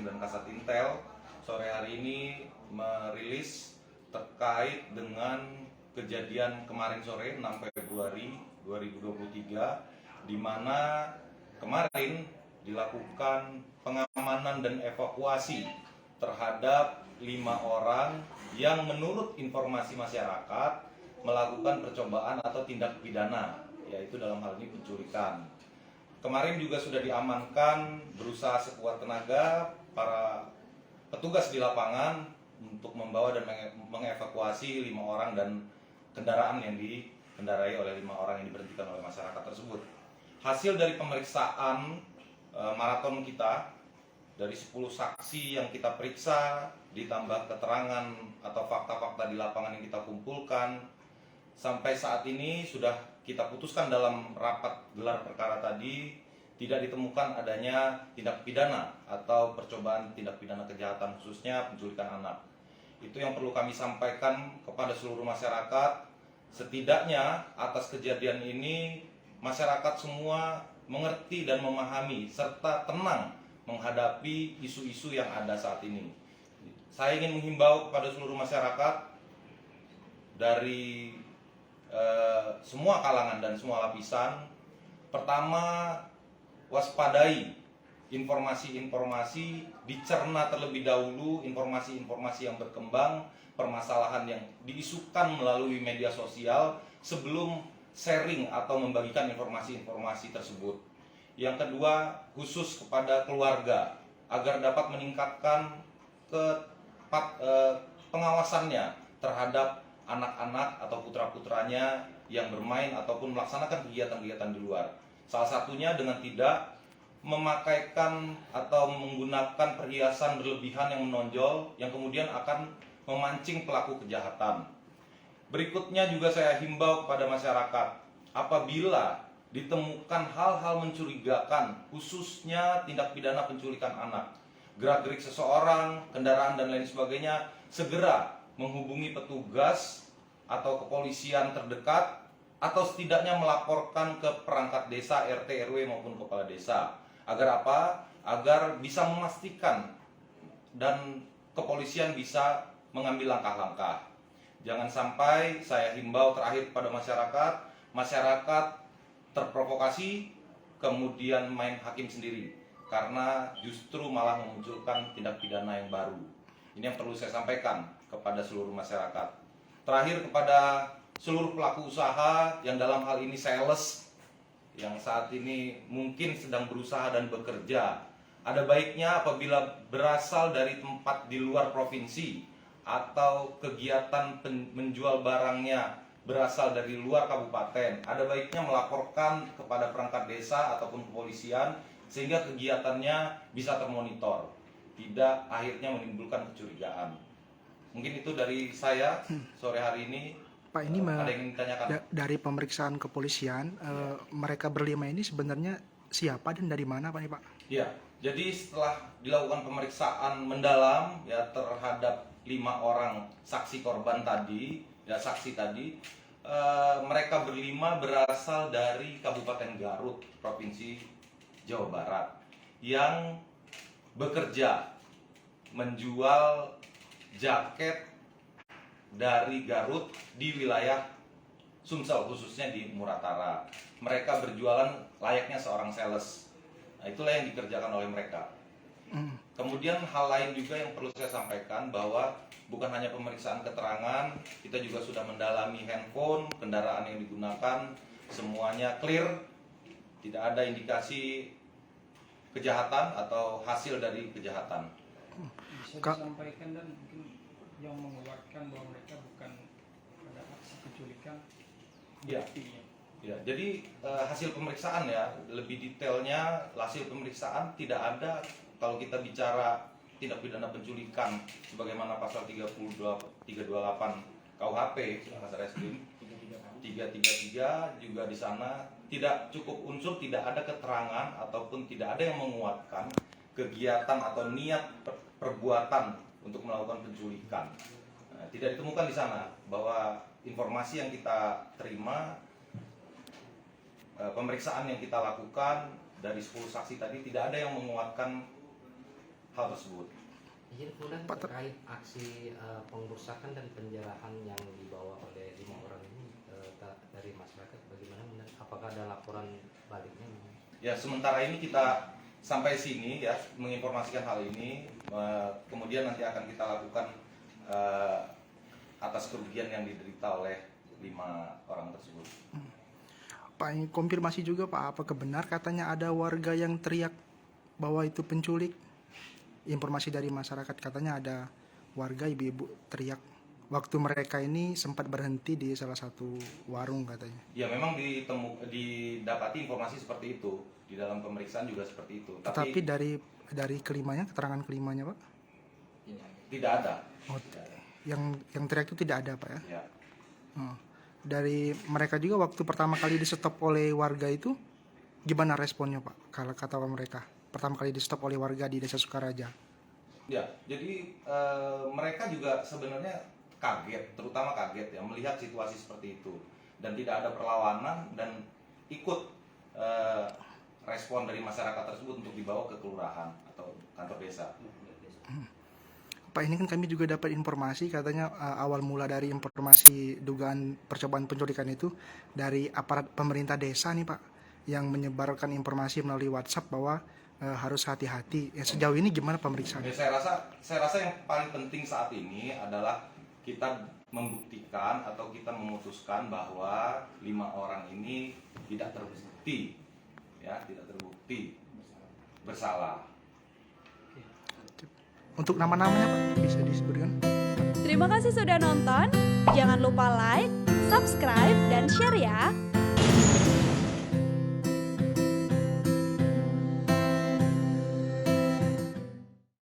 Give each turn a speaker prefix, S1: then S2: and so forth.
S1: Bareskrim dan Kasat Intel sore hari ini merilis terkait dengan kejadian kemarin sore 6 Februari 2023 di mana kemarin dilakukan pengamanan dan evakuasi terhadap 5 orang yang menurut informasi masyarakat melakukan percobaan atau tindak pidana, yaitu dalam hal ini penculikan. Kemarin juga sudah diamankan berusaha sekuat tenaga para petugas di lapangan untuk membawa dan mengevakuasi 5 orang dan kendaraan yang dikendarai oleh 5 orang yang diberhentikan oleh masyarakat tersebut. Hasil dari pemeriksaan maraton kita dari 10 saksi yang kita periksa ditambah keterangan atau fakta-fakta di lapangan yang kita kumpulkan, sampai saat ini sudah kita putuskan dalam rapat gelar perkara tadi tidak ditemukan adanya tindak pidana atau percobaan tindak pidana kejahatan khususnya penculikan anak. Itu yang perlu kami sampaikan kepada seluruh masyarakat. Setidaknya atas kejadian ini masyarakat semua mengerti dan memahami serta tenang menghadapi isu-isu yang ada saat ini. Saya ingin menghimbau kepada seluruh masyarakat dari semua kalangan dan semua lapisan. Pertama, waspadai informasi-informasi, dicerna terlebih dahulu informasi-informasi yang berkembang, permasalahan yang diisukan melalui media sosial sebelum sharing atau membagikan informasi-informasi tersebut. Yang kedua, khusus kepada keluarga agar dapat meningkatkan pengawasannya terhadap anak-anak atau putra-putranya yang bermain ataupun melaksanakan kegiatan-kegiatan di luar. Salah satunya dengan tidak memakaikan atau menggunakan perhiasan berlebihan yang menonjol yang kemudian akan memancing pelaku kejahatan. Berikutnya juga saya himbau kepada masyarakat, apabila ditemukan hal-hal mencurigakan, khususnya tindak pidana penculikan anak, gerak-gerik seseorang, kendaraan dan lain sebagainya, segera menghubungi petugas atau kepolisian terdekat atau setidaknya melaporkan ke perangkat desa, RT, RW maupun kepala desa. Agar apa? Agar bisa memastikan dan kepolisian bisa mengambil langkah-langkah. Jangan sampai, saya himbau terakhir kepada masyarakat terprovokasi kemudian main hakim sendiri karena justru malah memunculkan tindak pidana yang baru. Ini yang perlu saya sampaikan kepada seluruh masyarakat. Terakhir, kepada seluruh pelaku usaha yang dalam hal ini sales yang saat ini mungkin sedang berusaha dan bekerja, ada baiknya apabila berasal dari tempat di luar provinsi atau kegiatan menjual barangnya berasal dari luar kabupaten, ada baiknya melaporkan kepada perangkat desa ataupun kepolisian sehingga kegiatannya bisa termonitor, tidak akhirnya menimbulkan kecurigaan. Mungkin itu dari saya sore hari ini.
S2: Pak, ini
S1: ada yang ditanyakan?
S2: Dari pemeriksaan kepolisian, mereka berlima ini sebenarnya siapa dan dari mana, Pak? Pak?
S1: Ya, jadi setelah dilakukan pemeriksaan mendalam ya terhadap 5 orang saksi korban tadi, ya saksi tadi, mereka berlima berasal dari Kabupaten Garut, Provinsi Jawa Barat, yang bekerja menjual jaket dari Garut di wilayah Sumsel, khususnya di Muratara. Mereka berjualan layaknya seorang sales. Nah, itulah yang dikerjakan oleh mereka. Kemudian hal lain juga yang perlu saya sampaikan bahwa bukan hanya pemeriksaan keterangan, kita juga sudah mendalami handphone, kendaraan yang digunakan, semuanya clear, tidak ada indikasi kejahatan atau hasil dari kejahatan.
S3: Bisa disampaikan dan mungkin yang menguatkan bahwa mereka bukan pada aksi penculikan.
S1: Ya, ya. Jadi hasil pemeriksaan ya, lebih detailnya hasil pemeriksaan tidak ada. Kalau kita bicara tindak pidana penculikan sebagaimana pasal 328 KUHP, Bareskrim 333 juga di sana tidak cukup unsur, tidak ada keterangan ataupun tidak ada yang menguatkan kegiatan atau niat perbuatan untuk melakukan penculikan. Nah, tidak ditemukan di sana bahwa informasi yang kita terima, pemeriksaan yang kita lakukan dari 10 saksi tadi tidak ada yang menguatkan hal tersebut.
S4: Izin kemudian
S2: Pak,
S4: terkait aksi pengrusakan dan penjarahan yang dibawa oleh 5 orang ini dari masyarakat, bagaimana? Apakah ada laporan baliknya?
S1: Ya, sementara ini kita sampai sini ya menginformasikan hal ini, kemudian nanti akan kita lakukan atas kerugian yang diderita oleh 5 orang tersebut.
S2: Pak, ini konfirmasi juga Pak, apakah benar katanya ada warga yang teriak bahwa itu penculik? Informasi dari masyarakat katanya ada warga ibu-ibu teriak waktu mereka ini sempat berhenti di salah satu warung katanya.
S1: Ya, memang didapati informasi seperti itu, di dalam pemeriksaan juga seperti itu.
S2: Tetapi dari kelimanya, keterangan kelimanya Pak,
S1: tidak ada.
S2: oh, yang teriak itu tidak ada Pak ya?
S1: Ya.
S2: Oh. Dari mereka juga waktu pertama kali di stop oleh warga itu gimana responnya Pak? Kalau kata mereka pertama kali di stop oleh warga di Desa Sukaraja.
S1: Ya, jadi mereka juga sebenarnya kaget, terutama kaget ya melihat situasi seperti itu, dan tidak ada perlawanan dan ikut respon dari masyarakat tersebut untuk dibawa ke kelurahan atau kantor desa.
S2: Pak, ini kan kami juga dapat informasi katanya awal mula dari informasi dugaan percobaan penculikan itu dari aparat pemerintah desa nih Pak, yang menyebarkan informasi melalui WhatsApp bahwa harus hati-hati. Ya, sejauh ini gimana pemeriksaan?
S1: Ya, saya rasa yang paling penting saat ini adalah kita membuktikan atau kita memutuskan bahwa 5 orang ini tidak terbukti, ya, tidak terbukti bersalah.
S2: Untuk nama-namanya Pak bisa disebutkan?
S5: Terima kasih sudah nonton. Jangan lupa like, subscribe, dan share ya.